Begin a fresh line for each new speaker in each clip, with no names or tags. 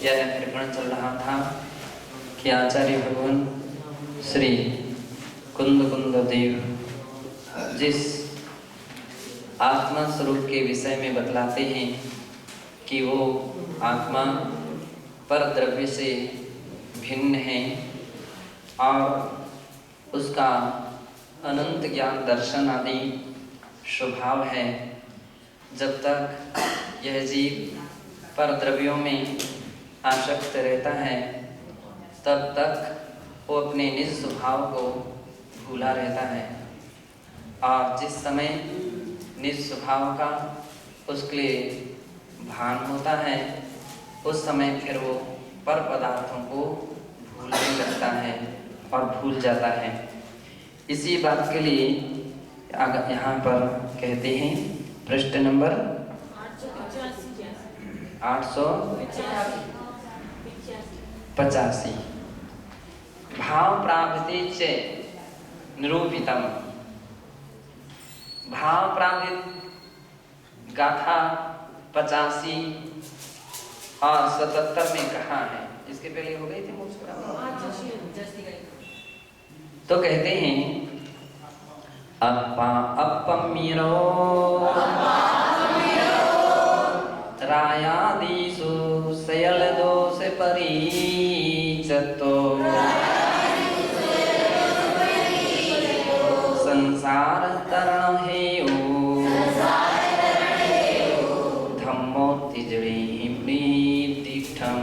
यह निर्गुण चल रहा था कि आचार्य भगवान श्री कुंद देव जिस आत्मा स्वरूप के विषय में बतलाते हैं कि वो आत्मा पर द्रव्य से भिन्न है और उसका अनंत ज्ञान दर्शन आदि स्वभाव है। जब तक यह जीव पर द्रव्यों में आसक्त रहता है तब तक वो अपने निज स्वभाव को भूला रहता है और जिस समय निज स्वभाव का उसके लिए भान होता है उस समय फिर वो पर पदार्थों को भूलने लगता है और भूल जाता है। इसी बात के लिए यहाँ पर कहते हैं पृष्ठ नंबर 885 भाव प्रावृत्ति च निरूपितम। भाव प्रावृत्त गाथा 85 और 77 में कहा है। इसके पहले हो गई थी तो कहते हैं अपम्मीरो रायादिषु शयलदोष परिचतो संसार तरण हेयो धम्मो तिजड़ी मृतिठम।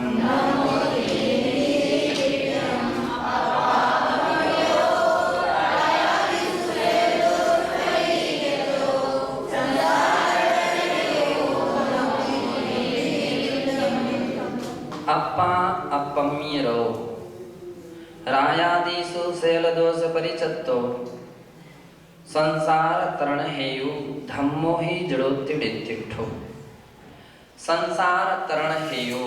अपम्मीरो रायादिषु शैलदोष परिचत्तो संसार तरण हेयु धम्मो ही जड़ोत्तिठो। संसार तरण हेयु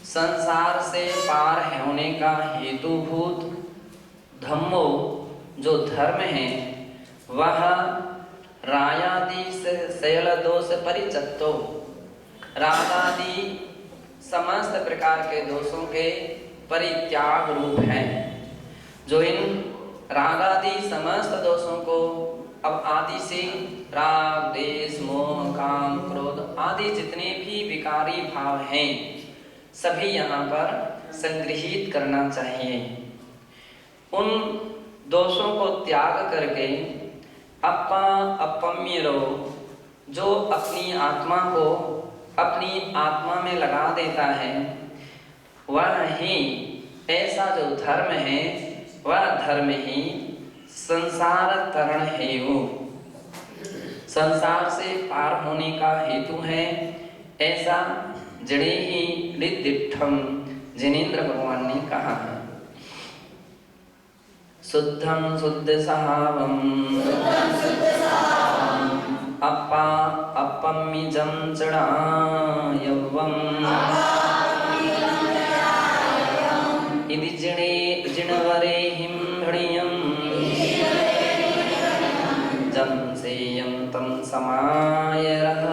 संसार से पार होने का हेतुभूत धम्मो जो धर्म है वह रायादि शैलदोष परिचत्तो रागादि समस्त प्रकार के दोषों के परित्याग रूप है। जो इन रागादि समस्त दोषों को अब आदि से राग देश मोह काम क्रोध आदि जितने भी विकारी भाव हैं सभी यहाँ पर संग्रहित करना चाहिए। उन दोषों को त्याग करके अपम्मीरो जो अपनी आत्मा को अपनी आत्मा में लगा देता है वह ही ऐसा जो धर्म है वह धर्म ही संसार तरण हेयु संसार से पार होने का हेतु है। ऐसा जड़े ही मृतिठम जिनेन्द्र भगवान ने कहा है। शुद्धम शुद्ध सहावम अपम्मिजं चढ़ायवम् इति जिणवरेहिं हृणीयं जं सेयं तं समायरः।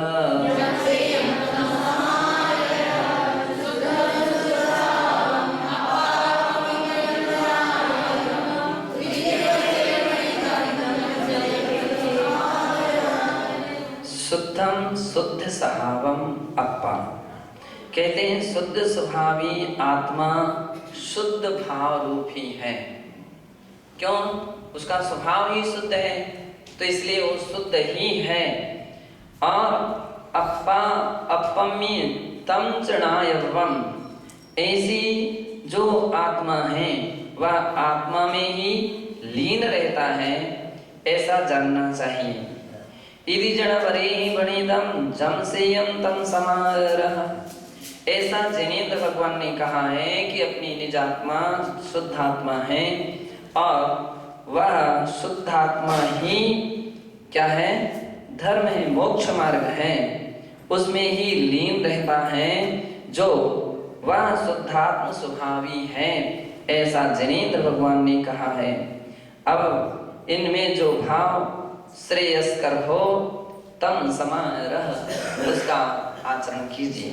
शुद्धम शुद्ध स्वभावम अप्पा कहते हैं शुद्ध स्वभावी आत्मा शुद्ध भाव रूप ही है। क्यों? उसका स्वभाव ही शुद्ध है तो इसलिए वो शुद्ध ही है। और अप्पा अपम्मी तम चणायवम ऐसी जो आत्मा है वह आत्मा में ही लीन रहता है ऐसा जानना चाहिए। इति जड़वरेहि वणिदं जम सेयं तम समारः ऐसा जिनेन्द्र भगवान ने कहा है कि अपनी निज आत्मा शुद्ध आत्मा है और वह शुद्ध आत्मा ही क्या है? धर्म है, मोक्ष मार्ग है, उसमें ही लीन रहता है जो वह शुद्धात्म स्वभावी है ऐसा जिनेन्द्र भगवान ने कहा है। अब इनमें जो भाव श्रेयस्कर हो तम समारह उसका आचरण कीजिए।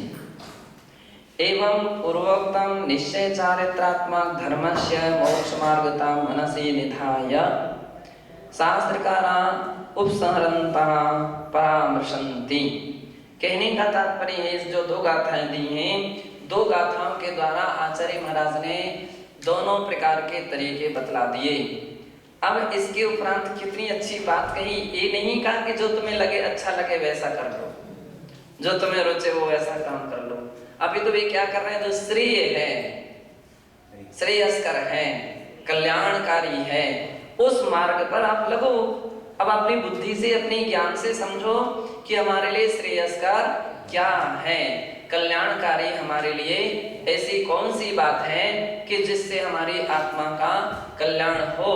एवं पूर्वोक्तम निश्चय चारित्रात्मक धर्मस्य मोक्ष मार्गता मनसि निधाय शास्त्रकारा उपसंहरन्तः परामर्शन्ति। कहने का तात्पर्य है, जो दो गाथाएं दी हैं, दो गाथाओं के द्वारा आचार्य महाराज ने दोनों प्रकार के तरीके बतला दिए। अब इसके उपरांत कितनी अच्छी बात कही, ये नहीं कहा कि जो तुम्हें लगे अच्छा लगे वैसा कर लो, जो तुम्हें रुचे वो वैसा काम कर लो। अभी तो वे क्या कर रहे हैं, जो श्रेय है, श्रेयस्कर है, कल्याणकारी है, उस मार्ग पर आप लगो। अब अपनी बुद्धि से, अपनी ज्ञान से समझो कि हमारे लिए श्रेयस्कर क्या है, कल्याणकारी हमारे लिए ऐसी कौन सी बात है कि जिससे हमारी आत्मा का कल्याण हो।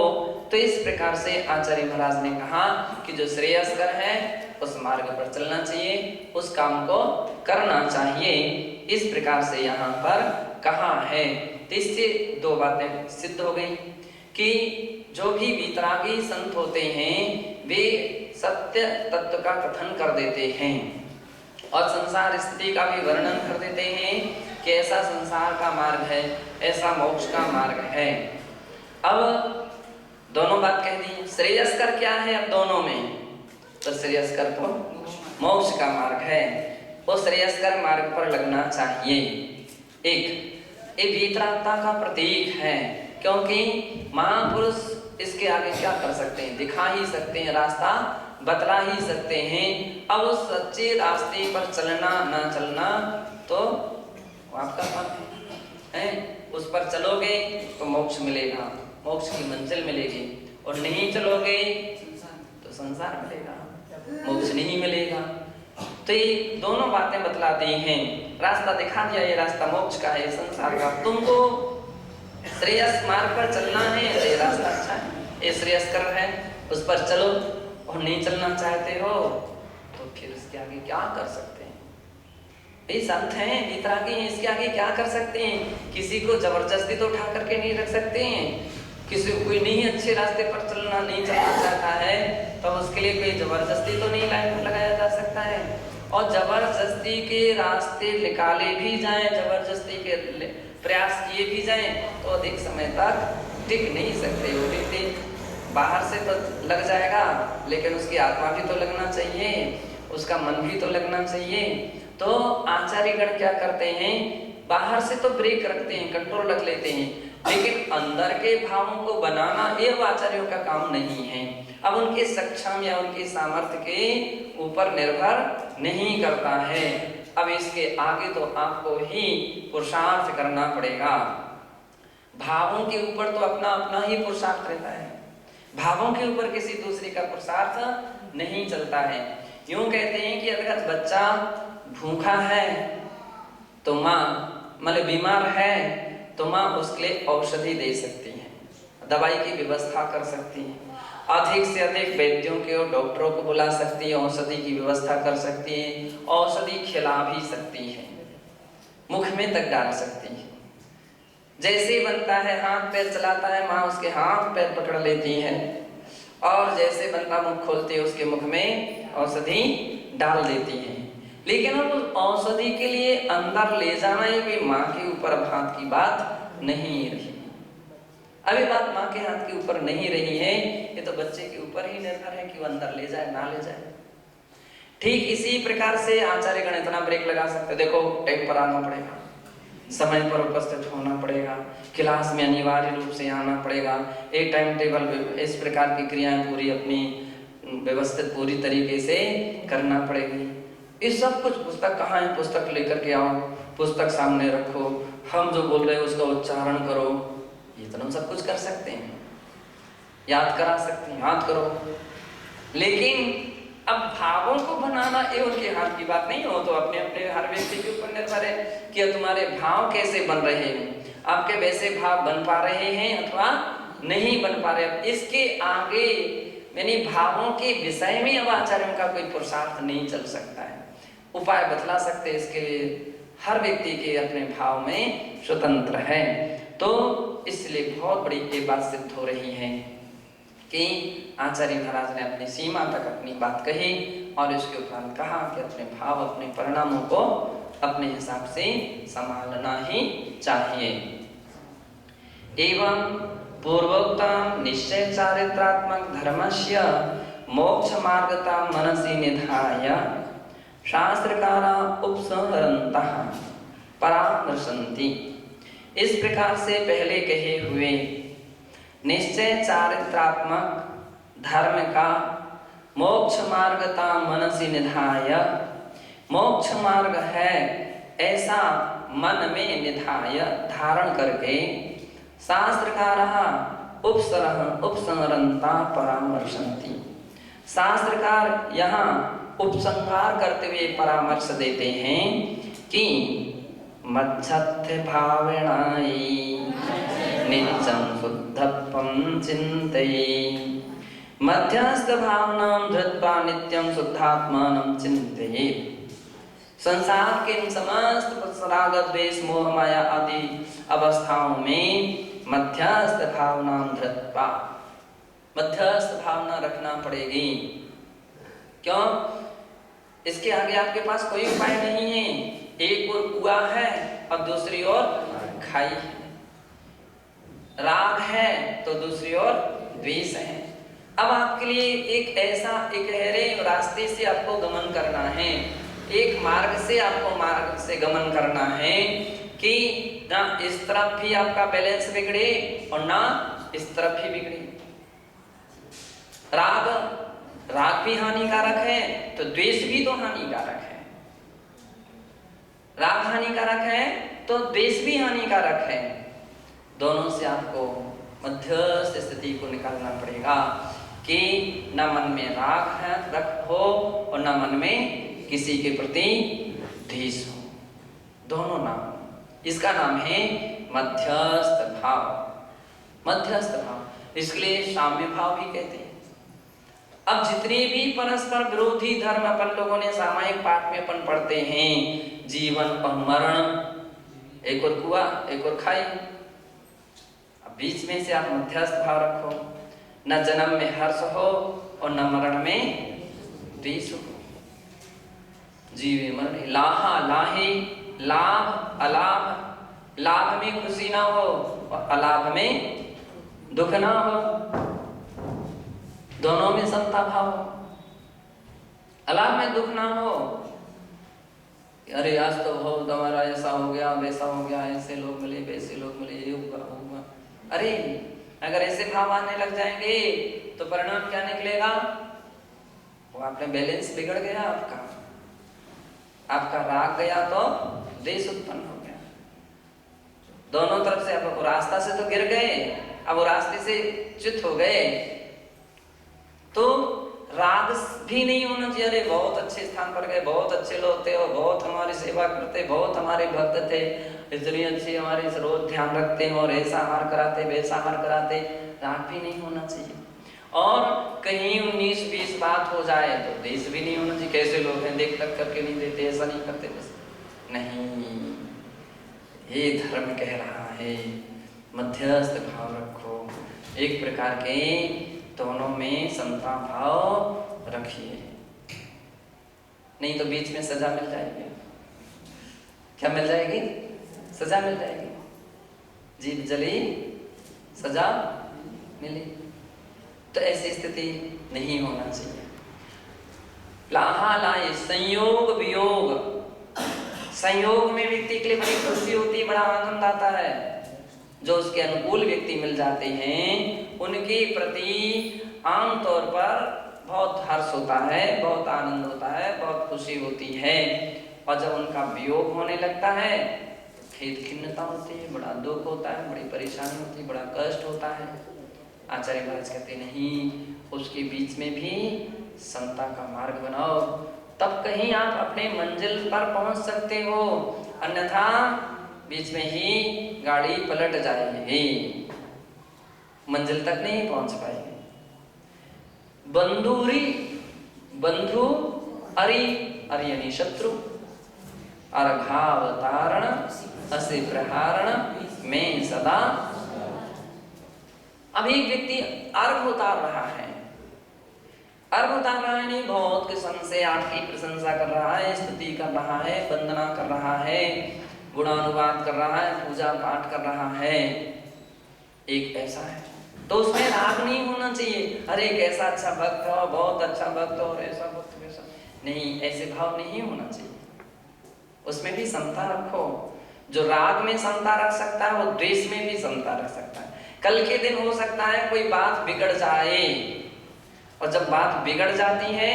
तो इस प्रकार से आचार्य महाराज ने कहा कि जो श्रेयस्कर है उस मार्ग पर चलना चाहिए, उस काम को करना चाहिए। इस प्रकार से यहाँ पर कहा है। तो इससे दो बातें सिद्ध हो गई कि जो भी वितरागी संत होते हैं वे सत्य तत्व का कथन कर देते हैं और संसार स्थिति का भी वर्णन कर देते हैं कि ऐसा संसार का मार्ग है, ऐसा मोक्ष का मार्ग है। अब दोनों बात कह दी। श्रेयस्कर क्या है अब दोनों में, तो श्रेयस्कर तो मोक्ष का मार्ग है, वो श्रेयस्कर मार्ग पर लगना चाहिए। एक ये वीतरागता का प्रतीक है, क्योंकि महापुरुष इसके आगे क्या कर सकते हैं, दिखा ही सकते हैं, रास्ता बतला ही सकते हैं। अब उस सच्चे रास्ते पर चलना ना चलना तो आपका काम है। उस पर चलोगे तो मोक्ष मिलेगा, मोक्ष की मंजिल मिलेगी, और नहीं चलोगे तो संसार मिलेगा, मोक्ष नहीं मिलेगा। तो ये दोनों बातें बतला दी हैं, रास्ता दिखा दिया, ये रास्ता मोक्ष का है, संसार का। तुमको श्रेयस मार्ग पर चलना है तो ये रास्ता अच्छा है, ये श्रेयस्कर है, उस पर चलो। और नहीं चलना चाहते हो तो फिर इसके आगे क्या कर सकते हैं? ये संत हैं, वितरागी हैं, इसके आगे क्या कर सकते हैं? किसी को जबरदस्ती तो उठा करके नहीं रख सकते हैं। किसी को कोई नहीं अच्छे रास्ते पर चलना नहीं चलना चाहता है तो उसके लिए कोई जबरदस्ती तो नहीं लगाया जा सकता है। और जबरदस्ती के रास्ते निकाले भी जाएं, जबरदस्ती के प्रयास किए भी जाएं तो अधिक समय तक टिक नहीं सकते। वो व्यक्ति बाहर से तो लग जाएगा, लेकिन उसकी आत्मा भी तो लगना चाहिए, उसका मन भी तो लगना चाहिए। तो आचार्यगण क्या करते हैं, बाहर से तो ब्रेक रखते हैं, कंट्रोल रख लेते हैं, लेकिन अंदर के भावों को बनाना ये आचार्यों का काम नहीं है। अब उनके सक्षम या उनके सामर्थ्य के ऊपर निर्भर नहीं करता है। अब इसके आगे तो आपको ही पुरुषार्थ करना पड़ेगा। भावों के ऊपर तो अपना अपना ही पुरुषार्थ रहता है, भावों के ऊपर किसी दूसरे का पुरुषार्थ नहीं चलता है। यूं कहते हैं कि अगर बच्चा भूखा है तो माँ, मतलब बीमार है तो माँ उसके लिए औषधि दे सकती है, दवाई की व्यवस्था कर सकती है, अधिक से अधिक वैद्यों के और डॉक्टरों को बुला सकती है, औषधि की व्यवस्था कर सकती है, औषधि खिला भी सकती है, मुख में तक डाल सकती है। जैसे बनता है हाथ पैर चलाता है, माँ उसके हाथ पैर पकड़ लेती है, और जैसे बनता मुख खोलती है उसके मुख में औषधि डाल देती है। लेकिन अब उस औषधि के लिए अंदर ले जाना ये कोई माँ के ऊपर अब हाथ की बात नहीं रही। अभी बात माँ के हाथ के ऊपर नहीं रही है, ये तो बच्चे के ऊपर ही निर्भर है कि वो अंदर ले जाए ना ले जाए। ठीक इसी प्रकार से आचार्यगण इतना ब्रेक लगा सकते, देखो टाइम पर आना पड़ेगा, समय पर उपस्थित होना पड़ेगा, क्लास में अनिवार्य रूप से आना पड़ेगा, एक टाइम टेबल, इस प्रकार की क्रियाएं पूरी अपनी व्यवस्थित पूरी तरीके से करना पड़ेगी। इस सब कुछ पुस्तक कहाँ है, पुस्तक लेकर के आओ, पुस्तक सामने रखो, हम जो बोल रहे हैं उसका उच्चारण करो, ये तो हम सब कुछ कर सकते हैं, याद करा सकते हैं, याद करो। लेकिन अब भावों को बनाना ये उनके हाथ की बात नहीं हो, तो अपने अपने हर व्यक्ति के ऊपर निर्भर है कि तुम्हारे भाव कैसे बन रहे हैं, आपके वैसे भाव बन पा रहे हैं अथवा नहीं बन पा रहे। इसके आगे यानी भावों के विषय में अब आचार्यों का कोई पुरुषार्थ नहीं चल सकता है, उपाय बतला सकते इसके लिए हर व्यक्ति के अपने भाव में स्वतंत्र है। तो इसलिए बहुत बड़ी ये बात सिद्ध हो रही है कि आचार्य महाराज ने अपनी सीमा तक अपनी बात कही और इसके उपरांत कहा कि अपने भाव अपने परिणामों को अपने हिसाब से संभालना ही चाहिए। एवं पूर्वोक्तम निश्चय चारित्रात्मक धर्मस्य मोक्ष मार्गता मनसि निधाय शास्त्रकारा उपसंहरन्तः परामर्शन्ति। इस प्रकार से पहले कहे हुए निश्चय चारित्रात्मक धर्म का मोक्ष मार्गता मनसि निधाय, मोक्ष मार्ग है ऐसा मन में निधाय धारण करके शास्त्रकारः उपसंहरन्ता परामर्शन्ति। शास्त्रकार यहाँ उपसंहार करते हुए परामर्श देते हैं कि मच्छत्थ भावनाई नित्यं शुद्धत्वं चिन्तये, मध्यस्थ भावनां धृत्वा नित्यं शुद्धात्मानं चिन्तये। संसार के समस्त राग द्वेष मोह माया आदि अवस्थाओं में मध्यस्थ भावना धृत्वा, मध्यस्थ भावना रखना पड़ेगी। क्यों? इसके आगे आपके पास कोई उपाय नहीं है। एक और कुआं है और दूसरी ओर खाई है, राग है तो दूसरी ओर द्वेष है। अब आपके लिए एक ऐसा एक गहरे रास्ते से आपको गमन करना है, एक मार्ग से आपको मार्ग से गमन करना है कि ना इस तरफ भी आपका बैलेंस बिगड़े और ना इस तरफ भी बिगड़े। राग भी हानिकारक है तो द्वेष भी तो हानिकारक है। राग हानिकारक है तो द्वेष भी हानिकारक है। दोनों से आपको मध्यस्थ स्थिति को निकालना पड़ेगा कि न मन में राग है रख हो और न मन में किसी के प्रति द्वेष हो, दोनों नाम। इसका नाम है मध्यस्थ भाव। मध्यस्थ भाव, इसके लिए साम्य भाव भी कहते हैं। अब जितने भी परस्पर विरोधी धर्म अपन लोगों ने सामायिक पाठ में अपन पढ़ते हैं, जीवन और मरण, एक और कुआं एक और खाई, अब बीच में से आप मध्यस्थ भाव रखो। न जन्म में हर्ष हो और न मरण में द्वेष हो। जीवे मरण लाहा लाहे, लाभ अलाभ, लाभ में खुशी ना हो और अलाभ में दुख ना हो, दोनों में समता भाव हो। अलाभ में दुख ना हो, अरे आज तो बहुत हमारा ऐसा हो गया वैसा हो गया, ऐसे लोग मिले वैसे लोग मिले, ये हुआ। अरे अगर ऐसे भाव आने लग जाएंगे तो परिणाम क्या निकलेगा? वो आपने बैलेंस बिगड़ गया, आपका राग गया तो द्वेष उत्पन्न हो गया। दोनों तरफ से आप रास्ता से तो गिर गए, अब वो रास्ते से च्युत हो गए तो राग भी नहीं होना चाहिए। अरे बहुत अच्छे स्थान पर गए, बहुत अच्छे लोग थे और बहुत हमारी सेवा करते, बहुत हमारे भक्त थे, इतनी अच्छी हमारी रोज ध्यान रखते और ऐसा हार कराते वैसा हार कराते, राग भी नहीं होना चाहिए। और कहीं 19-20 बात हो जाए तो देश भी नहीं होना चाहिए। कैसे लोग हैं, देख तक करके नहीं देते, ऐसा नहीं करते, बस नहीं। ये धर्म कह रहा है मध्यस्थ भाव रखो, एक प्रकार के दोनों में समता भाव रखिए, नहीं तो बीच में सजा मिल जाएगी। क्या मिल जाएगी? सजा मिल जाएगी। जीभ जली सजा मिली, तो ऐसी स्थिति नहीं होना चाहिए। लाहा लाए संयोग वियोग, संयोग में व्यक्ति के लिए बड़ी खुशी होती है, बड़ा आनंद आता है। जो उसके अनुकूल व्यक्ति मिल जाते हैं उनके प्रति आमतौर पर बहुत हर्ष होता है, बहुत आनंद होता है, बहुत खुशी होती है। और जब उनका वियोग होने लगता है खेद खिन्नता होती है, बड़ा दुख होता है, बड़ी परेशानी होती है, बड़ा कष्ट होता है। आचार्य महाराज कहते नहीं, उसके बीच में भी समता का मार्ग बनाओ, तब कहीं आप अपने मंजिल पर पहुंच सकते हो, अन्यथा बीच में ही गाड़ी पलट जाएगी, मंजिल तक नहीं पहुंच पाएगी। बंधु अरि यानी शत्रु, अर्घावतारण असे प्रहारण में सदा। अब एक व्यक्ति अर्घ उतार रहा है, अर्वतारायणी बहुत किस्म से आपकी प्रशंसा कर रहा है, स्तुति कर रहा है, वंदना कर रहा है, गुणानुवाद कर रहा है, पूजा पाठ कर रहा है। एक ऐसा है तो उसमें राग नहीं होना चाहिए, अरे कैसा अच्छा भक्त हो, बहुत अच्छा भक्त हो, और ऐसा भक्त वैसा नहीं, ऐसे भाव नहीं होना चाहिए। उसमें भी समता रखो। जो राग में समता रख सकता है वो द्वेष में भी समता रख सकता है। कल के दिन हो सकता है कोई बात बिगड़ जाए, और जब बात बिगड़ जाती है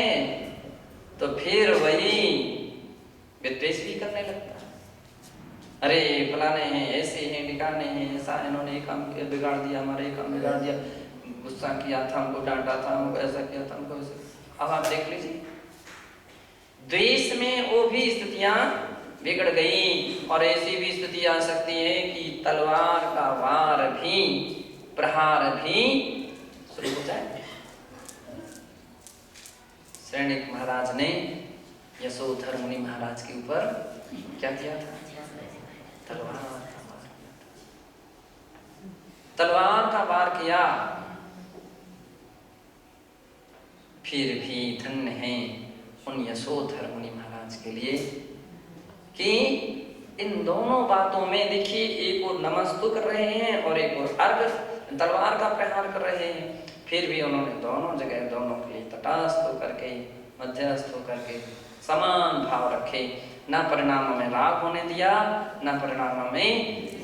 तो फिर वही विद्वेष भी करने लगता है। अरे फलाने हैं, ऐसे हैं, ठिकाने हैं, ऐसा इन्होंने ये काम बिगाड़ दिया, हमारे ये काम बिगाड़ दिया, गुस्सा किया था, हमको डांटा था, हमको ऐसा किया था, हमको ऐसा। अब आप देख लीजिए, द्वेष में वो भी स्थितियां बिगड़ गई। और ऐसी भी स्थिति आ सकती है कि तलवार का वार भी, प्रहार भी शुरू हो जाए। सैनिक महाराज ने यशोधर मुनि महाराज के ऊपर क्या किया था? तलवार का वार किया। फिर भी धन्य है उन यशोधर मुनि महाराज के लिए कि इन दोनों बातों में देखिए, एक और नमस्तु कर रहे हैं और एक और अर्घ तलवार का प्रहार कर रहे हैं। फिर भी उन्होंने दोनों जगह दोनों के लिए तटस्थ होकर के, मध्यस्थ होकर के समान भाव रखे। न परिणाम में राग होने दिया, न परिणाम में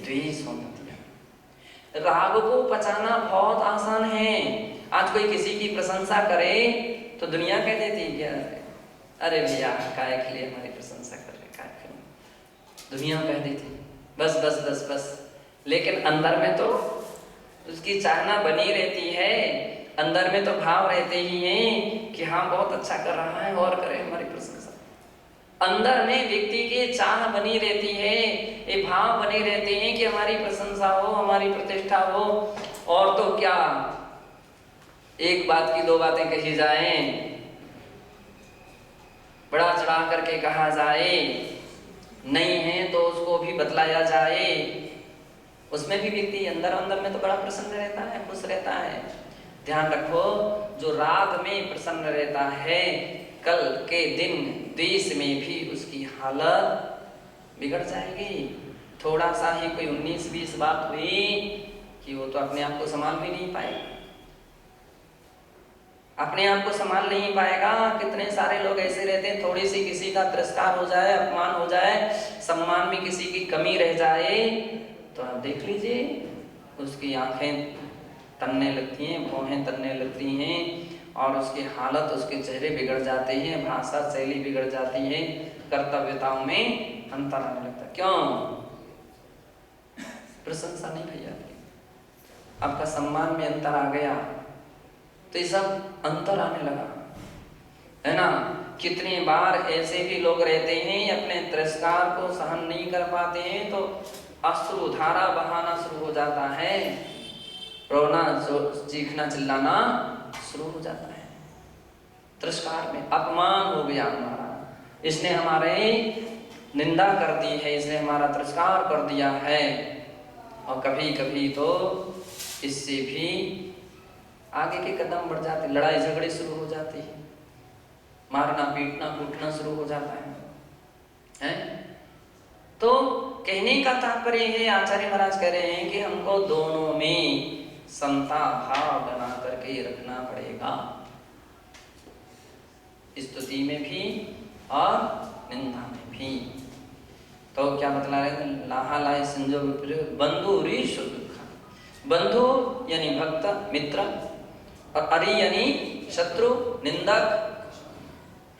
द्वेष होने दिया। राग को पचाना बहुत आसान है। आज कोई किसी की प्रशंसा करे तो दुनिया कह देती है क्या, अरे भैया काय के लिए हमारी प्रशंसा कर रहे, काय के लिए, दुनिया कह देती बस बस बस बस। लेकिन अंदर में तो उसकी चाहना बनी रहती है, अंदर में तो भाव रहते ही हैं कि हाँ बहुत अच्छा कर रहा है और करे हमारी प्रशंसा। अंदर में व्यक्ति की चाह बनी रहती है, ये भाव बने रहते हैं कि हमारी प्रशंसा हो, हमारी प्रतिष्ठा हो। और तो क्या, एक बात की दो बातें कही जाएं, बड़ा चढ़ा करके कहा जाए, नहीं है तो उसको भी बतलाया जाए, उसमें भी व्यक्ति अंदर अंदर में तो बड़ा प्रसन्न रहता है, खुश रहता है। ध्यान रखो, जो राग में प्रसन्न रहता है, कल के दिन द्वेष में भी उसकी हालत बिगड़ जाएगी। थोड़ा सा ही कोई 19-20 बात हुई कि वो तो अपने आप को संभाल भी नहीं पाएगा, अपने आप को संभाल नहीं पाएगा। कितने सारे लोग ऐसे रहते हैं, थोड़ी सी किसी का तिरस्कार हो जाए, अपमान हो जाए, सम्मान में किसी की कमी रह जाए तो आप देख लीजिए, उसकी आंखें तनने लगती हैं, भौहें तनने लगती हैं, और उसकी हालत, उसके चेहरे बिगड़ जाते हैं, भाषा शैली बिगड़ जाती है, कर्तव्यताओं में अंतर आने लगता है। क्यों? प्रशंसा नहीं भैया, आपका सम्मान में अंतर आ गया तो ये सब अंतर आने लगा, है ना। कितनी बार ऐसे भी लोग रहते हैं, अपने तिरस्कार को सहन नहीं कर पाते हैं तो अश्रु धारा बहाना शुरू हो जाता है, रोना, चीखना, चिल्लाना शुरू हो जाता है। तिरस्कार में अपमान हो गया हमारा, इसने हमारे निंदा कर दी है, इसने हमारा तिरस्कार कर दिया है। और कभी कभी तो इससे भी आगे के कदम बढ़ जाते, लड़ाई झगड़े शुरू हो जाती है, मारना पीटना कूटना शुरू हो जाता है? तो कहने का तात्पर्य है, आचार्य महाराज कह रहे हैं कि हमको दोनों में समता भाव बना करके रखना पड़ेगा, स्तुति में भी और निंदा में भी। तो क्या बतला रहे? लाहा लाए संजोग बंधु रीश दुखा। बंधु यानी भक्त मित्र, और अरि यानी शत्रु निंदक,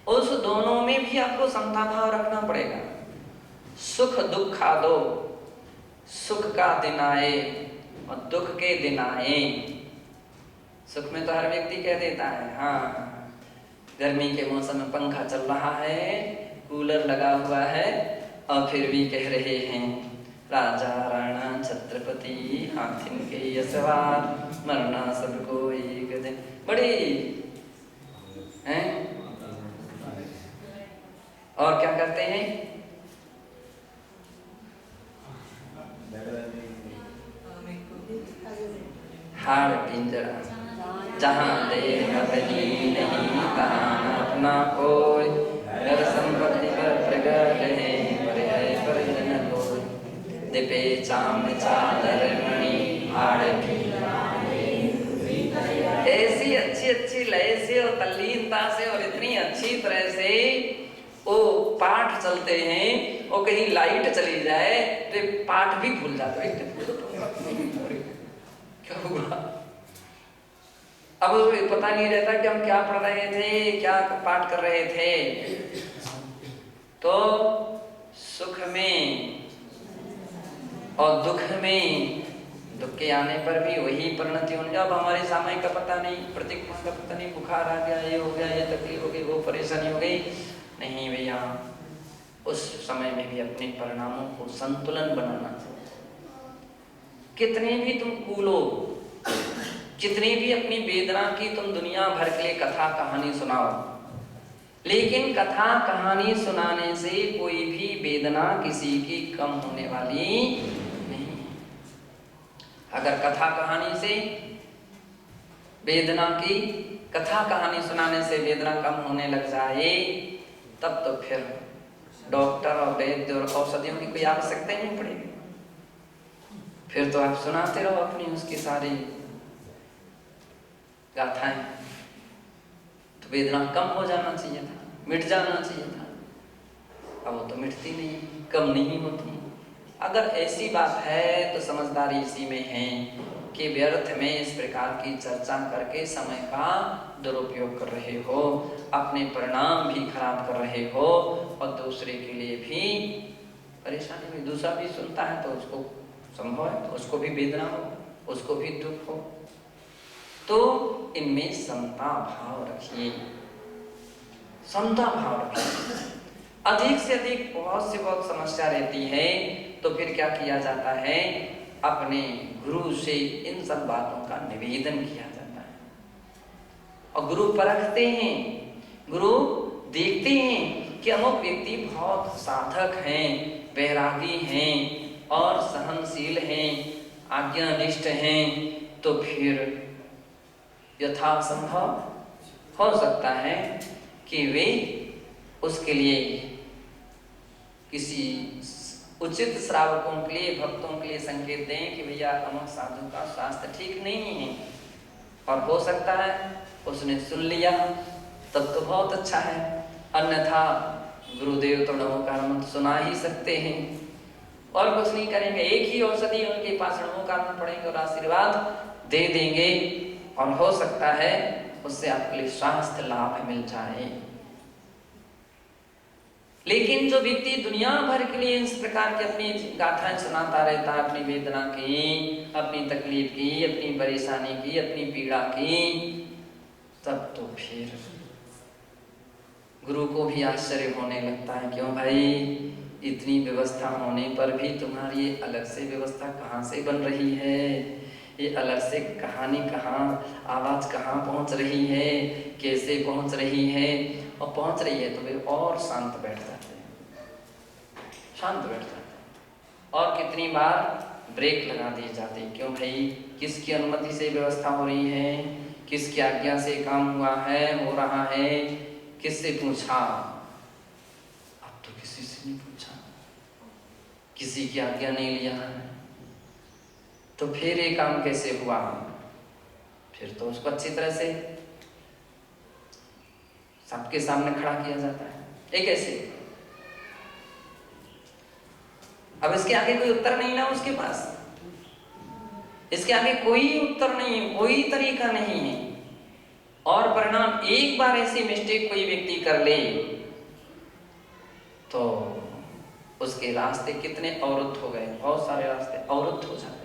उस दोनों में भी आपको समता भाव रखना पड़ेगा। सुख दुख खा दो, सुख का दिन आए और दुख के दिन आए। सुख में तो हर व्यक्ति कह देता है हाँ, गर्मी के मौसम में पंखा चल रहा है, कूलर लगा हुआ है, और फिर भी कह रहे हैं राजा राणा छत्रपति हाथिन के यसवार, मरना सबको एक दिन। बड़ी हैं? और क्या करते हैं? हाड़ पिंजरा, जहाँ देह अपनी नहीं तहाँ अपना कोई, घर संपत्ति पर प्रगट है पर है परिजन कोई, दिपे चाम चादर मणि हाड़ की। ऐसी अच्छी अच्छी लय से और तल्लीनता से और इतनी अच्छी तरह से वो पाठ चलते हैं, और कहीं लाइट चली जाए तो पाठ भी भूल जाते हैं। क्या हुआ? अब पता नहीं रहता कि हम क्या पढ़ रहे थे, क्या पाठ कर रहे थे। तो सुख में और दुख में, दुख के आने पर भी वही परिणति होनी। अब हमारे समय का पता नहीं, प्रतिकूल का पता नहीं, बुखार आ गया, ये हो गया, ये तकलीफ हो गई, वो परेशानी हो गई। नहीं भैया, उस समय में भी अपने परिणामों को संतुलन बनाना चाहिए। कितने भी तुम कूलो, जितनी भी अपनी वेदना की तुम दुनिया भर के लिए कथा कहानी सुनाओ, लेकिन कथा कहानी सुनाने से कोई भी वेदना किसी की कम होने वाली नहीं। अगर कथा कहानी से वेदना की, कथा कहानी सुनाने से वेदना कम होने लग जाए, तब तो फिर डॉक्टर और वैद्य और औषधियों की कोई आवश्यकता ही नहीं पड़ेगी। फिर तो आप सुनाते रहो अपनी उसकी सारी गाथाएं, तो वेदना कम हो जाना चाहिए था, मिट जाना चाहिए था। अब वो तो मिटती नहीं, कम नहीं होती। अगर ऐसी बात है तो समझदारी इसी में है कि व्यर्थ में इस प्रकार की चर्चा करके समय का दुरुपयोग कर रहे हो, अपने परिणाम भी खराब कर रहे हो, और दूसरे के लिए भी परेशानी में। दूसरा भी सुनता है तो उसको संभव है, तो उसको भी वेदना हो, उसको भी दुख हो। तो इनमें समता भाव रखिए, समता भाव रखिए। अधिक से अधिक बहुत से बहुत समस्या रहती है, तो फिर क्या किया जाता है, अपने गुरु से इन सब बातों का निवेदन किया जाता है। और गुरु परखते हैं, गुरु देखते हैं कि अमुक व्यक्ति बहुत साधक हैं, वैरागी हैं और सहनशील हैं, आज्ञानिष्ठ हैं, तो फिर यथासंभव हो सकता है कि वे उसके लिए किसी उचित श्रावकों के लिए, भक्तों के लिए संकेत दें कि भैया अमुक साधु का स्वास्थ्य ठीक नहीं है। और हो सकता है उसने सुन लिया, तब तो बहुत अच्छा है, अन्यथा गुरुदेव तो नमोकार मंत्र सुना ही सकते हैं और कुछ नहीं करेंगे। एक ही औषधि उनके पास नमोकार मंत्र पढ़ेंगे और आशीर्वाद दे देंगे, और हो सकता है उससे आपके लिए स्वास्थ्य लाभ मिल जाए। लेकिन जो व्यक्ति दुनिया भर के लिए इस प्रकार की अपनी गाथाएं सुनाता रहता है, अपनी वेदना की, अपनी तकलीफ की, अपनी परेशानी की, अपनी पीड़ा की, तब तो फिर गुरु को भी आश्चर्य होने लगता है, क्यों भाई, इतनी व्यवस्था होने पर भी तुम्हारी ये अलग से व्यवस्था कहाँ से बन रही है, ये अलग से कहानी कहाँ, आवाज कहाँ पहुँच रही है, कैसे पहुँच रही है। और पहुँच रही है तो वे और शांत बैठ जाते हैं, शांत बैठ जाते हैं। और कितनी बार ब्रेक लगा दिए जाते हैं, क्यों भाई, किसकी अनुमति से व्यवस्था हो रही है, किसकी आज्ञा से काम हुआ है, हो रहा है, किससे पूछा? अब तो किसी से नहीं पूछा, किसी की आज्ञा नहीं लिया है, तो फिर ये काम कैसे हुआ? फिर तो उसको अच्छी तरह से सबके सामने खड़ा किया जाता है। ये कैसे? अब इसके आगे कोई उत्तर नहीं ना उसके पास, इसके आगे कोई उत्तर नहीं है, कोई तरीका नहीं है। और परिणाम, एक बार ऐसी मिस्टेक कोई व्यक्ति कर ले तो उसके रास्ते कितने अवरुद्ध हो गए, बहुत सारे रास्ते अवरुद्ध हो जाते।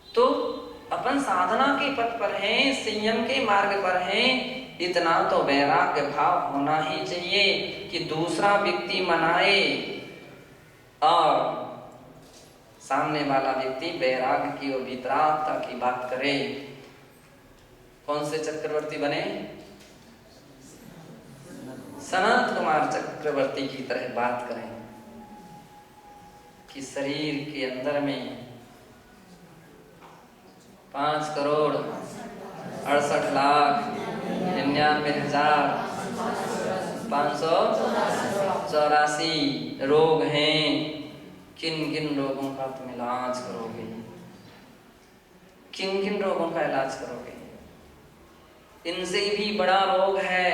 तो अपन साधना के पथ पर हैं, संयम के मार्ग पर हैं, इतना तो वैराग्य भाव होना ही चाहिए कि दूसरा व्यक्ति मनाए और सामने वाला व्यक्ति वैराग्य की और वितरागता की बात करे। कौन से चक्रवर्ती बने? सनत कुमार चक्रवर्ती की तरह बात करें कि शरीर के अंदर में 5 करोड़ 68,99,584 रोग हैं। किन किन रोगों का तुम इलाज करोगे? किन किन रोगों का इलाज करोगे? इनसे भी बड़ा रोग है,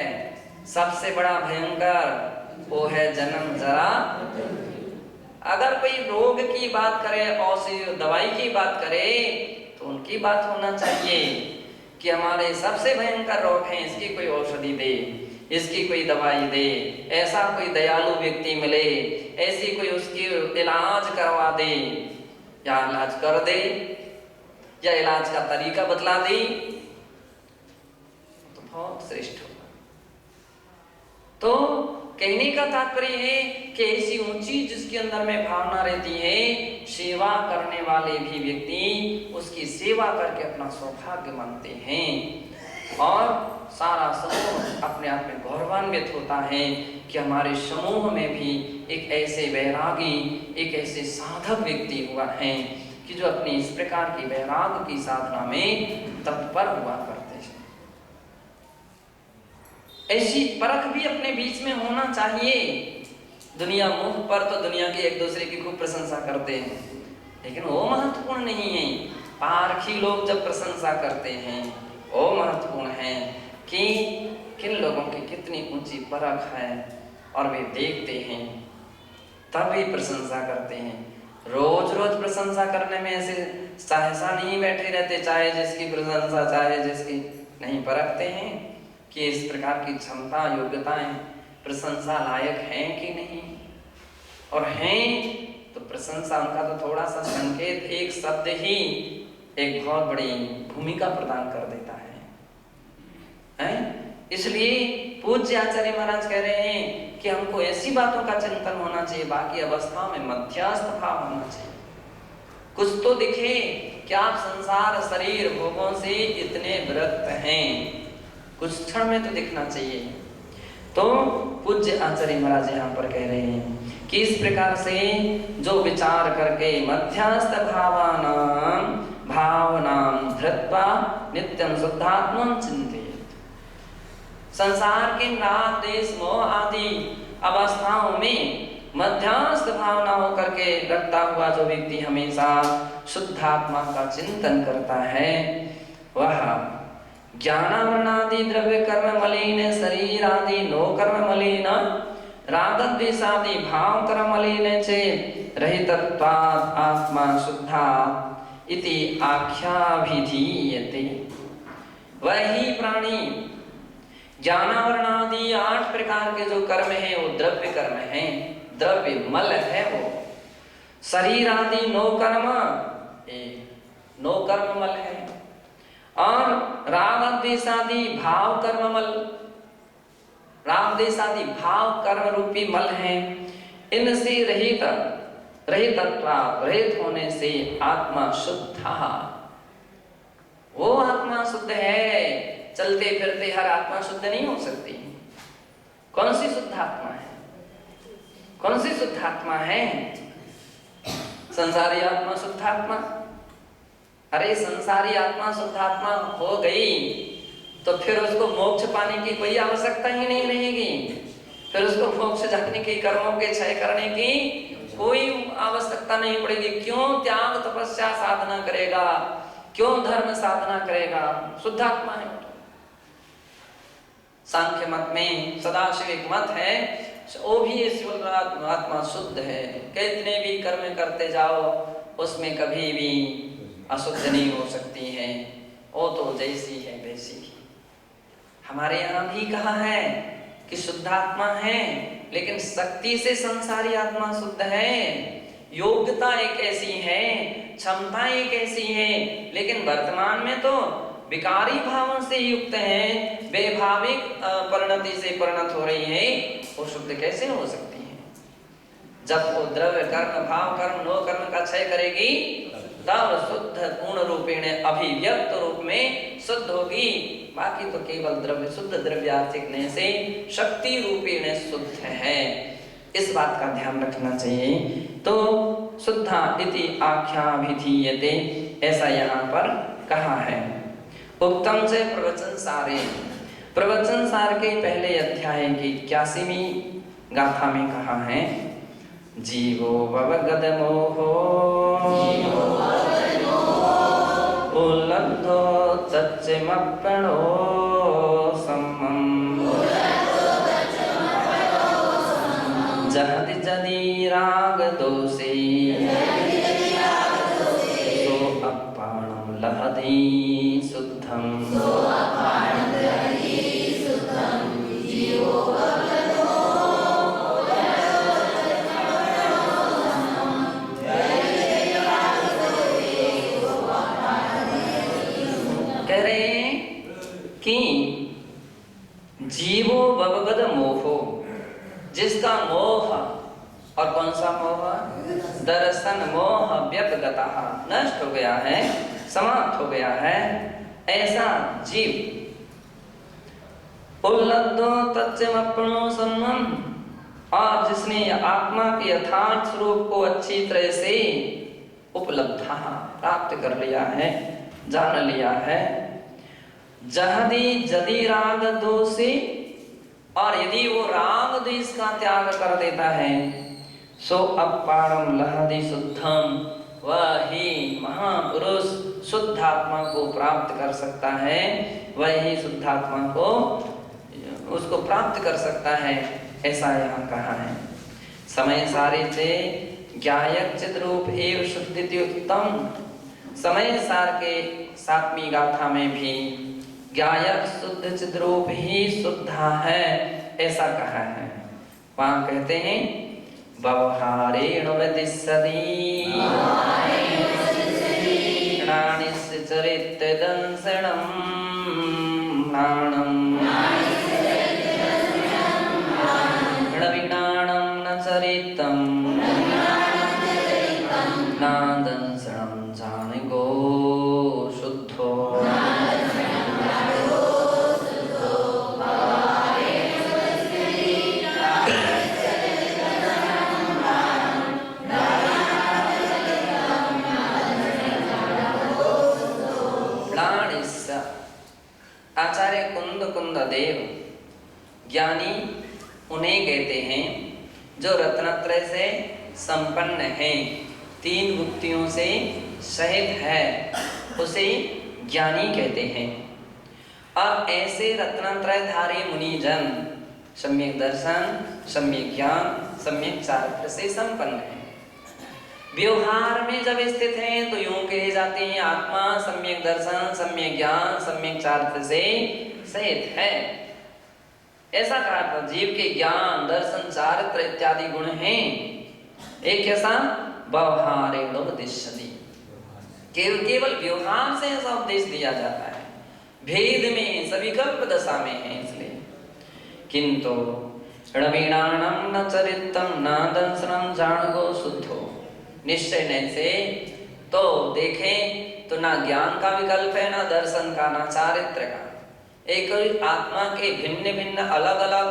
सबसे बड़ा भयंकर, वो है जन्म जरा। अगर कोई रोग की बात करे, औषधि दवाई की बात करे, तो उनकी बात होना चाहिए कि हमारे सबसे भयंकर रोग हैं, इसकी कोई औषधि दे, इसकी कोई दवाई दे, ऐसा कोई दयालु व्यक्ति मिले, ऐसी कोई उसकी इलाज करवा दे, या इलाज कर दे, या इलाज का तरीका बतला दे, तो बहुत श्रेष्ठ होगा। तो कहने का तात्पर्य है कि ऐसी ऊंची जिसके अंदर में भावना रहती है, सेवा करने वाले भी व्यक्ति उसकी सेवा करके अपना सौभाग्य मानते हैं, और सारा समूह अपने आप में गौरवान्वित होता है कि हमारे समूह में भी एक ऐसे वैरागी, एक ऐसे साधक व्यक्ति हुआ है कि जो अपनी इस प्रकार की वैराग की साधना में तत्पर हुआ करते हैं। ऐसी परख भी अपने बीच में होना चाहिए। दुनिया मुख पर तो दुनिया की एक दूसरे की खूब प्रशंसा करते हैं, लेकिन वो महत्वपूर्ण नहीं है। पारखी लोग जब प्रशंसा करते हैं, वो महत्वपूर्ण है कि किन लोगों की कितनी ऊंची परख है, और वे देखते हैं तभी प्रशंसा करते हैं। रोज रोज प्रशंसा करने में ऐसे सहसा नहीं बैठे रहते, चाहे जिसकी प्रशंसा चाहे जिसकी नहीं, परखते हैं कि इस प्रकार की क्षमता योग्यताएं प्रशंसा लायक हैं कि नहीं, और हैं तो प्रशंसा उनका तो थोड़ा सा संकेत, एक शब्द ही एक बहुत बड़ी भूमिका प्रदान कर देता है। इसलिए पूज्य आचार्य महाराज कह रहे हैं कि हमको ऐसी बातों का चिंतन होना चाहिए, बाकी अवस्थाओं में मध्यस्थ भाव होना चाहिए। कुछ तो दिखे कि आप संसार शरीर भोगों से इतने विरक्त हैं, कुछ क्षण में तो दिखना चाहिए। तो पूज्य आचार्य महाराज यहाँ पर कह रहे हैं कि इस प्रकार से जो विचार करके मध्यस्थ भावनाम धृत्वा नित्यं शुद्धात्मं चिंतेत। संसार के राग देश मोह आदि अवस्थाओं में मध्यस्थ भावना होकर के रखता हुआ जो व्यक्ति हमेशा शुद्धात्मा का चिंतन करता है, वह ज्ञानावरणादि द्रव्य कर्म मलिन शरीर आदि नो कर्म मलिन राग द्वेषादि भाव कर्म मलिन चे रहितत्वात् आत्मा शुद्धा इति आख्याभिधीयते। वही प्राणी ज्ञानावरणादि 8 प्रकार के जो कर्म है वो द्रव्य कर्म है, द्रव्य मल है वो। शरीर आदि नो कर्म मल है, और राग द्वेषादि भाव कर्म मल, राग द्वेषादि भाव कर्म रूपी मल है। इनसे रहित होने से आत्मा शुद्ध, वो आत्मा शुद्ध है। चलते फिरते हर आत्मा शुद्ध नहीं हो सकती। कौन सी शुद्ध आत्मा है? कौन सी शुद्ध आत्मा है? संसारी आत्मा शुद्ध आत्मा? अरे संसारी आत्मा शुद्ध आत्मा हो गई तो फिर उसको मोक्ष पाने की कोई आवश्यकता ही नहीं रहेगी। फिर उसको मोक्ष जाने की, कर्मों के क्षय करने की कोई आवश्यकता नहीं पड़ेगी। क्यों त्याग तपस्या साधना करेगा? क्यों धर्म साधना करेगा? शुद्ध आत्मा है। सांख्य मत में सदाशिव एक मत है, वो भी आत्मा शुद्ध है। कितने भी कर्म करते जाओ उसमें कभी भी अशुद्ध नहीं हो सकती है, वो तो जैसी है वैसी ही। हमारे यहाँ भी कहा है कि शुद्ध आत्मा है, लेकिन शक्ति से संसारी आत्मा शुद्ध है। योग्यता एक ऐसी है, क्षमता एक ऐसी है, लेकिन वर्तमान में तो विकारी भावों से युक्त है, वैभाविक परिणति से परिणत हो रही है। वो शुद्ध कैसे हो सकती है? जब वो द्रव्य कर्म भाव कर्म नो कर्म का क्षय करेगी तब शुद्ध पूर्ण रूपेण अभिव्यक्त रूप में शुद्ध होगी। बाकी तो केवल द्रव्य शुद्ध द्रव्यार्थिकने से शक्ति रूपेण शुद्ध है। इस बात का ध्यान रखना चाहिए। तो शुद्धा इति आख्याभिधीयते, ऐसा यहाँ पर कहा है। उत्तम से प्रवचन सारे, प्रवचन सार के पहले अध्याय की 81वीं गाथा में कहा है, जीवो भवगद मोहो उल्लब्धो तच्चिमप्पणो सम्मम् जहति जदि राग दोषे सो अप्पाणं लहति शुद्धम्। कह रहे कि जीवो भवगद मोहो, जिसका मोह, और कौन सा मोह? दर्शन मोह व्यपगतः, नष्ट हो गया है, समाप्त हो गया है, ऐसा जीव उल्लब्धो तच्चिमप्पणो सम्मम्, और जिसने आत्मा के यथार्थ स्वरूप को अच्छी तरह से उपलब्ध प्राप्त कर लिया है, जान लिया है। जहदी जदि राग दोषी, और यदि वो राग द्वेष का त्याग कर देता है, सो अपारम लहदी शुद्धम, वह ही महापुरुष शुद्ध आत्मा को प्राप्त कर सकता है, वह ही शुद्ध आत्मा को उसको प्राप्त कर सकता है, ऐसा यहाँ कहा है। समय सारे से ज्ञायक चित रूप एव शुद्धिति उत्तम, समय सार के 7वीं गाथा में भी ज्ञायक शुद्ध चित रूप ही शुद्ध है, ऐसा कहा है। वहां कहते हैं व्यवहारेण वदिष्यति प्राणिस्य चरित्र दंसनम नाणम णविनाणं न चरितम ना दंसनम जानिगो शुद्धो। आचार्य कुंद देव ज्ञानी उन्हें कहते हैं जो रत्नत्रय से संपन्न है, 3 गुप्तियों से सहित है, उसे ज्ञानी कहते हैं। और ऐसे रत्नत्रयधारी मुनिजन सम्यक दर्शन, सम्यक ज्ञान, सम्यक चारित्र से संपन्न है। व्यवहार में जब स्थित हैं तो यूं कहे जाते हैं आत्मा सम्यक दर्शन, सम्यक ज्ञान, सम्यक चारित्र से सहित है, ऐसा कहा था। जीव के ज्ञान, दर्शन, चारित्र इत्यादि गुण हैं। एक कैसा? व्यवहारेण उपदिश्यति, केवल व्यवहार से ऐसा उपदेश दिया जाता है, भेद में सविकल्प दशा में है इसलिए। किंतु णवीणाणं न चरित्रं न दंसनं जाणगो शुद्धो, निश्चय नहीं से तो देखें तो ना ज्ञान का विकल्प है, ना दर्शन का, ना चारित्र का। एक आत्मा के भिन्न भिन्न अलग अलग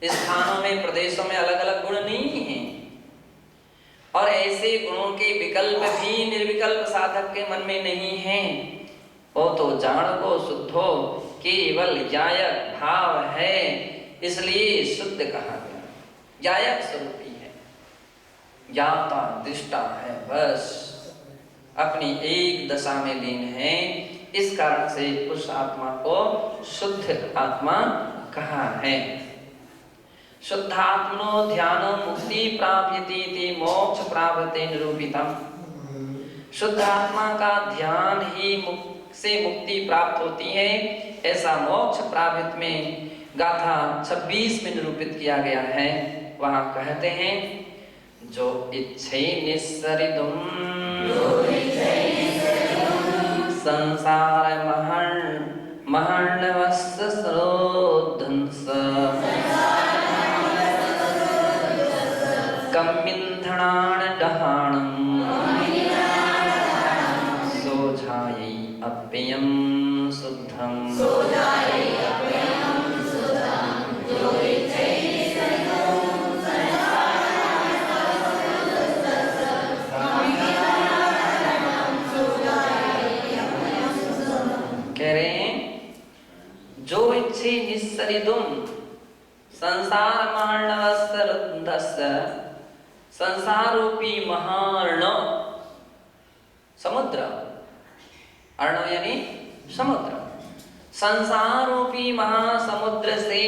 स्थानों में, प्रदेशों में अलग अलग गुण नहीं हैं, और ऐसे गुणों के विकल्प भी निर्विकल्प साधक के मन में नहीं हैं। वो तो जान को शुद्धो, केवल ज्ञायक भाव है, इसलिए शुद्ध कहा गया। ज्ञायक स्वरूपी है, ज्ञाता दृष्टा है, बस अपनी एक दशा में लीन है, इस कारण से उस आत्मा को शुद्ध आत्मा कहा है। शुद्धात्मनो ध्यान मुक्ति प्राप्यति मोक्ष प्राप्ते निरूपितम। शुद्ध आत्मा का ध्यान ही से मुक्ति प्राप्त होती है, ऐसा मोक्ष प्राप्त में गाथा 26 में निरूपित किया गया है। वहां कहते हैं जो इच्छे निस्सरिदुम संसार महर्णवस्य सरोधंस कमिंधणान डहाणं सोझायै अप्ययं शुद्धं। कह रहे संसार रूपी महार्णव, समुद्र, अर्णव यानी समुद्र, संसार रूपी महासमुद्र से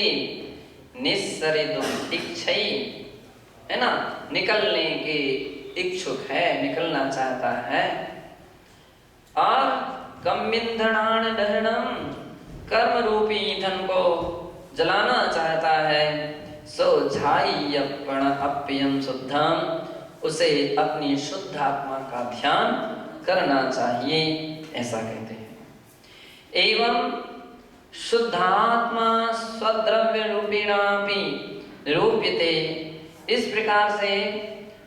निस्सरितुम इच्छई, है ना, निकलने के इच्छुक है, निकलना चाहता है। और कम्बिंधनान दहनम, कर्म रूपी ईंधन को जलाना चाहता है। सो झाय्यपण अप्यम शुद्धम, उसे अपनी शुद्ध आत्मा का ध्यान करना चाहिए, ऐसा कहते हैं। एवं शुद्धात्मा स्वद्रव्य रूपेणापि निरूप्यते, इस प्रकार से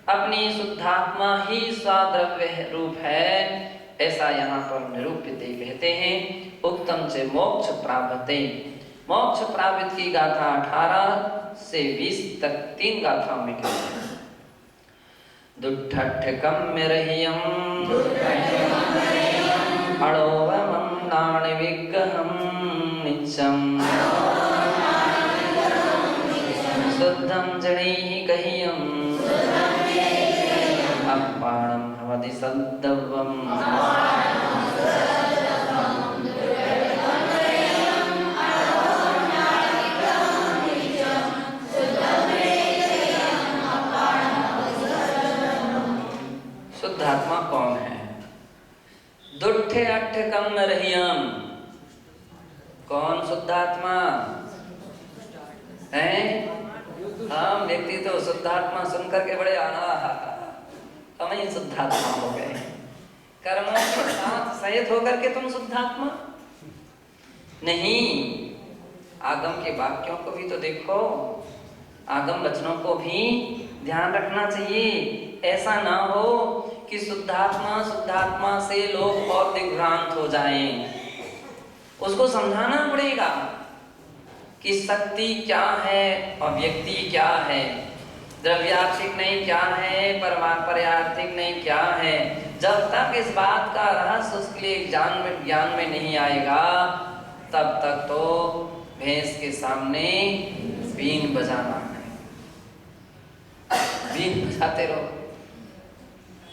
अपनी शुद्धात्मा ही स्वद्रव्य रूप है, ऐसा यहाँ पर निरूप्यते कहते हैं। उक्तम से मोक्ष प्राप्ते, मोक्ष प्राप्त की गाथा 18 से 20 तक 3 गाथाओं में कहते हैं। दुट्ठठकम्यरहियं अणोवमं नाणविग्रहं नित्यं शुद्धं जडैः कह्यं अपाणं भवति सद्दवम्। शुद्धात्मा कौन है? दुट्ठे अट्ठ कम रहियम, कौन शुद्धात्मा है? हम व्यक्ति तो शुद्धात्मा सुनकर के बड़े हम ही शुद्धात्मा हो गए। कर्मों के साथ सहित होकर के तुम शुद्धात्मा नहीं। आगम के वाक्यों को भी तो देखो, आगम वचनों को भी ध्यान रखना चाहिए। ऐसा ना हो कि शुद्धात्मा से लोग और दिग्भ्रांत हो जाएं। उसको समझाना पड़ेगा कि शक्ति क्या है और व्यक्ति क्या है, द्रव्यार्थिक नहीं क्या है, पर्यार्थिक नहीं क्या है। जब तक इस बात का रहस्य उसके लिए ज्ञान में नहीं आएगा, तब तक तो भैंस के सामने बीन बजाना है, बीन बजाते रहो,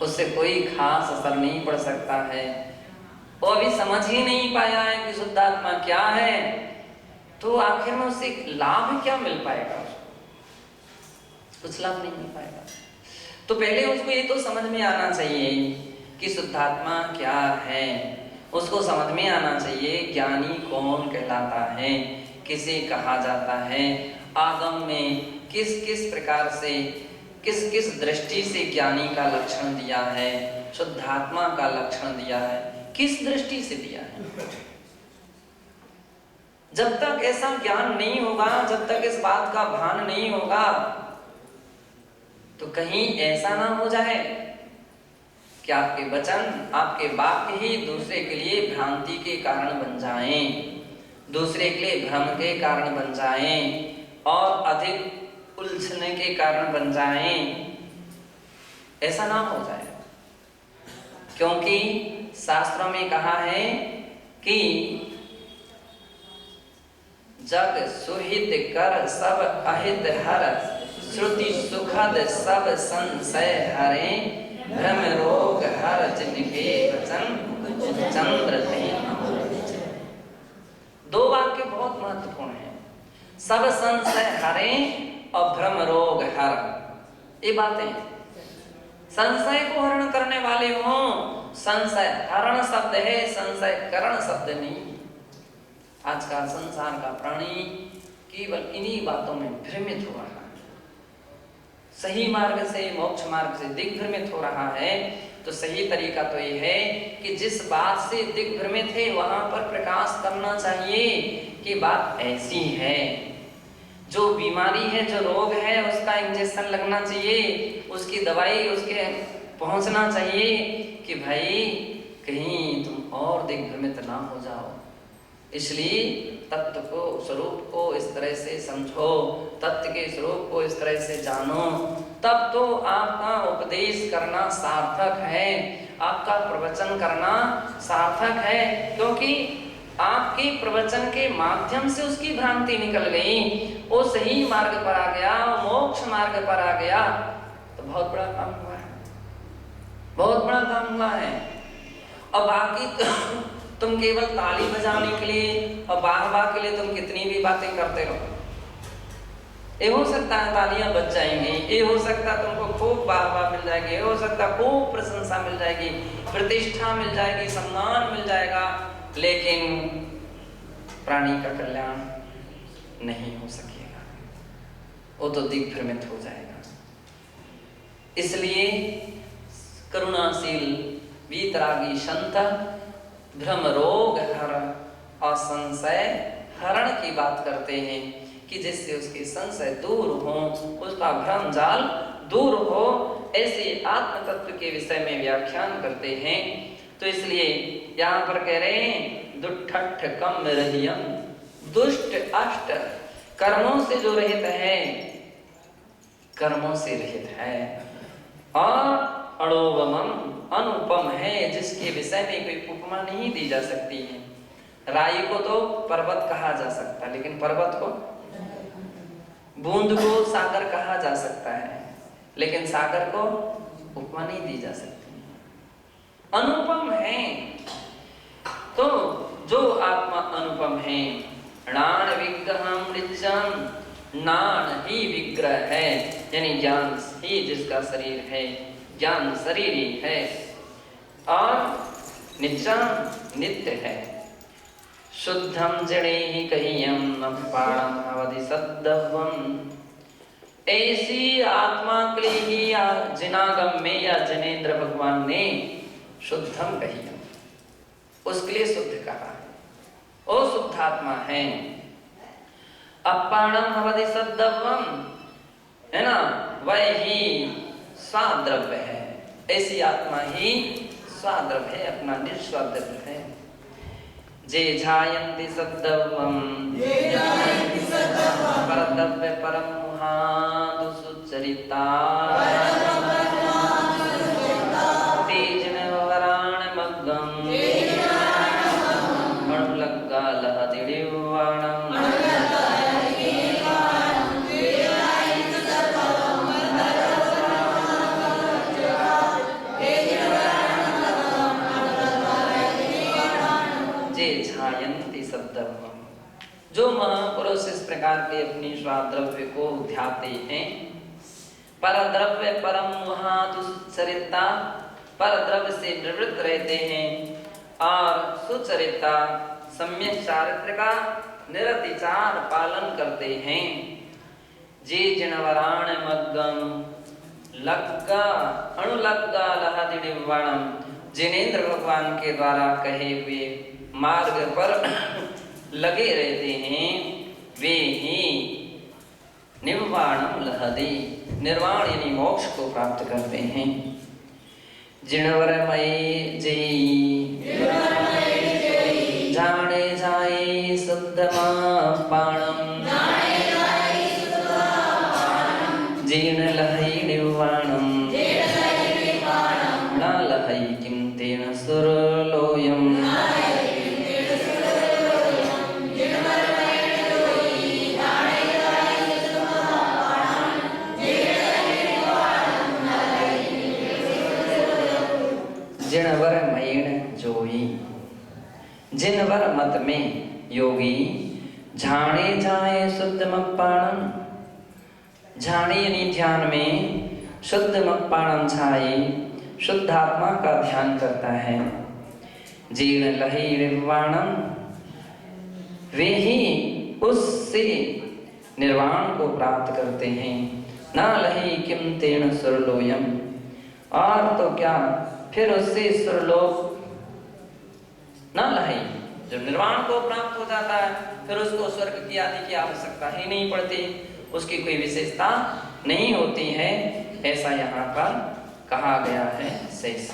उससे कोई खास असर नहीं पड़ सकता है। वो अभी समझ ही नहीं पाया है कि शुद्धात्मा क्या है, तो आखिर में उससे लाभ क्या मिल पाएगा? कुछ लाभ नहीं मिल पाएगा। तो पहले उसको ये तो समझ में आना चाहिए कि शुद्धात्मा क्या है, उसको समझ में आना चाहिए ज्ञानी कौन कहलाता है, किसे कहा जाता है, आगम में किस किस प्रकार से किस किस दृष्टि से ज्ञानी का लक्षण दिया है, शुद्धात्मा का लक्षण दिया है, किस दृष्टि से दिया है। जब तक ऐसा ज्ञान नहीं होगा, जब तक इस बात का भान नहीं होगा, तो कहीं ऐसा ना हो जाए कि आपके वचन, आपके वाक्य ही दूसरे के लिए भ्रांति के कारण बन जाएं, दूसरे के लिए भ्रम के कारण बन जाएं और अधिक उलझने के कारण बन जाएं। ऐसा ना हो जाए, क्योंकि शास्त्रों में कहा है कि जग सुहित कर सब अहित हर, श्रुति सुखद सब संशय हरे, भ्रम रोग हर जिनके वचन चंद्र थे। दो वाक्य बहुत महत्वपूर्ण है, सब संशय हरे और भ्रम रोग हर। ये बातें संशय को हरण करने वाले हों। संशय हरण शब्द है, संशय करण शब्द नहीं। आज का संसार का प्राणी केवल इन्हीं बातों में भ्रमित हो रहा है, सही मार्ग से, मोक्ष मार्ग से दिग्भ्रमित हो रहा है। तो सही तरीका तो ये है कि जिस बात से दिग्भ्रमित है वहां पर प्रकाश करना चाहिए कि बात ऐसी है, जो बीमारी है, जो रोग है, उसका इंजेक्शन लगना चाहिए, उसकी दवाई उसके पहुंचना चाहिए कि भाई कहीं तुम और दिग्भ्रमित ना हो जाओ। इसलिए तत्व को, स्वरूप को इस तरह से समझो, तत्व के स्वरूप को इस तरह से जानो, तब तो आपका उपदेश करना सार्थक है, आपका प्रवचन करना सार्थक है। क्योंकि आपके प्रवचन के माध्यम से उसकी भ्रांति निकल गई, वो सही मार्ग पर आ गया, मोक्ष मार्ग पर आ गया। तो बहुत बड़ा काम हुआ है, बहुत बड़ा काम हुआ है। और बाकी तुम केवल ताली बजाने के लिए और वाह वाह के लिए तुम कितनी भी बातें करते रहो। ये हो सकता है तालियां बज जाएंगी, ये हो सकता है तुमको खूब वाह वाह मिल जाएगी, ये हो सकता है खूब प्रशंसा मिल जाएगी, प्रतिष्ठा मिल जाएगी, सम्मान मिल जाएगा, लेकिन प्राणी का कल्याण नहीं हो सकेगा, वो तो दिग्भ्रमित हो जाएगा। इसलिए करुणाशील वीतरागी संत भ्रम रोग हर और संशय हरण की बात करते हैं कि जिससे उसके संशय दूर हो, उसका भ्रम जाल दूर हो, ऐसे आत्म तत्व के विषय में व्याख्यान करते हैं। तो इसलिए यहाँ पर कह रहे हैं दुष्ट कम रहियम, दुष्ट अष्ट कर्मों से जो रहित है, कर्मों से रहित है, और अणोवमम अनुपम है, जिसके विषय में कोई उपमा नहीं दी जा सकती है। राई को तो पर्वत कहा जा सकता है, लेकिन पर्वत को, बूंद को सागर कहा जा सकता है, लेकिन सागर को उपमा नहीं दी जा सकती, अनुपम है। तो जो आत्मा अनुपम है, नान विग्रहम नित्यम, नान ही विग्रह है, यानी ज्ञान ही जिसका शरीर है, ज्ञान शरीर ही है, और नित्यम नित्य है। शुद्धम जड़े ही कहियम अपाणम अवधि सद्दवम, ऐसी आत्मा के लिए ही जिनागम में या जनेन्द्र भगवान ने शुद्धम कहियम, उसके लिए शुद्ध कहा, वो शुद्ध आत्मा है। अपाणम अवधि सद्दवम है ना, वह ही स्वाद्रव्य है, ऐसी आत्मा ही स्वाद्रव्य है, अपना निस्वाद्रव्य है। जे झायन्ति सद्दवम परद्रव्य परम मुहादु सुचरिता, तेजन वराण मग्गम मणुलग्गा लहदिडिवाणम, जो महापुरुष इस प्रकार के अपनी स्वाद्रव्य को ध्याते हैं, परद्रव्य परम मुहादु सुचरिता, परद्रव्य से निवृत्त रहते हैं, और सुचरिता सम्यक चारित्र का निरतिचार पालन करते हैं। जे जनवराण मग्गम लग्गा अणुलग्गा लहदिडिवाणम, जिनेन्द्र भगवान के द्वारा कहे हुए मार्ग पर लगे रहते हैं, वे ही निर्वाणम लहदी, निर्वाण यानी मोक्ष को प्राप्त करते हैं। जिणवरमय जय जाने जाए शुद्धमापाणम, जीर्ण लहई निर्वाणम, न लहई किम तेन सुरलोयम, जिनवर मयीण जोई, जिनवर मत में योगी झाणे जाए शुद्ध मप्पाणम, झाणे यानी ध्यान में शुद्ध मप्पाणम छाए, शुद्ध आत्मा का ध्यान करता है। जीर्ण लही निर्वाणम, वे ही उससे निर्वाण को प्राप्त करते हैं। ना लही किम तेन सुरलोयम, और तो क्या फिर उससे सुरलोक न लही, जब निर्वाण को प्राप्त हो जाता है फिर उसको स्वर्ग की आदि की आवश्यकता ही नहीं पड़ती, उसकी कोई विशेषता नहीं होती है, ऐसा यहाँ पर कहा गया है। शेष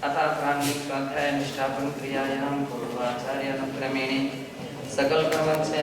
अतः प्रारंभिक स्वाध्याय निष्ठापन क्रियायाम पूर्वाचार्य क्रमेण सकल प्रवचन